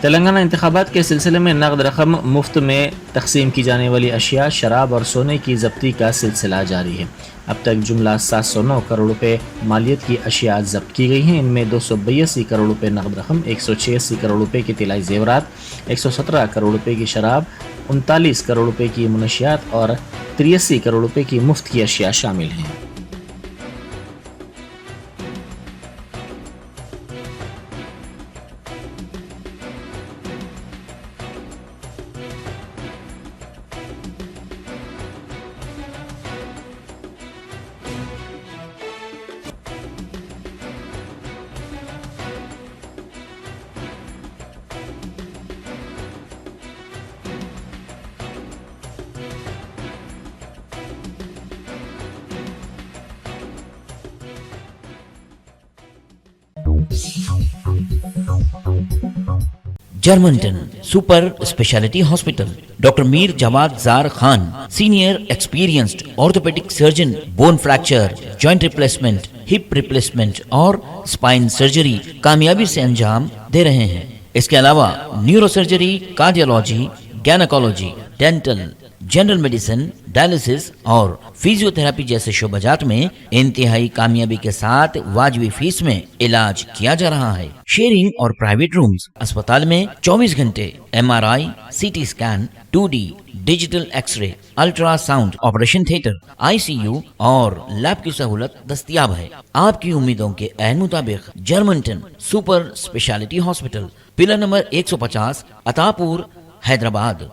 तेलंगाना इंतखाबात के सिलसिले में नकद रकम मुफ्त में तकसीम की जाने वाली अशिया, शराब और सोने की जब्ती का सिलसिला जारी है। अब तक जुमला 709 करोड़ रुपए मालियत की अशिया जब्त की गई हैं। इनमें 282 करोड़ रुपए नकद रकम, 186 करोड़ रुपए के तिलाई जेवरात, 117 करोड़ रुपए की शराब, 39 करोड़ रुपए की मुनशियात और 83 करोड़ रुपए की मुफ्त की अशिया शामिल हैं। Germanten super speciality hospital, doctor Mir Jawad Jar Khan, senior experienced orthopaedic surgeon, bone fracture, joint replacement, hip replacement और स्पाइन सर्जरी कामयाबी से अंजाम दे रहे हैं। इसके अलावा neuro surgery, cardiology, gynaecology, dental, general medicine, dialysis और फिजियोथेरेपी जैसे शोबाजात में इंतहाई कामयाबी के साथ वाजबी फीस में इलाज किया जा रहा है। शेयरिंग और प्राइवेट रूम्स, अस्पताल में 24 घंटे MRI, CT scan, 2D digital x ray, ultrasound, operation theatre, ICU और लैब की सहूलत दस्तयाब है। आपकी उम्मीदों के ऐन मुताबिक Germanten super speciality hospital, pillar number 150, Attapur, Hyderabad.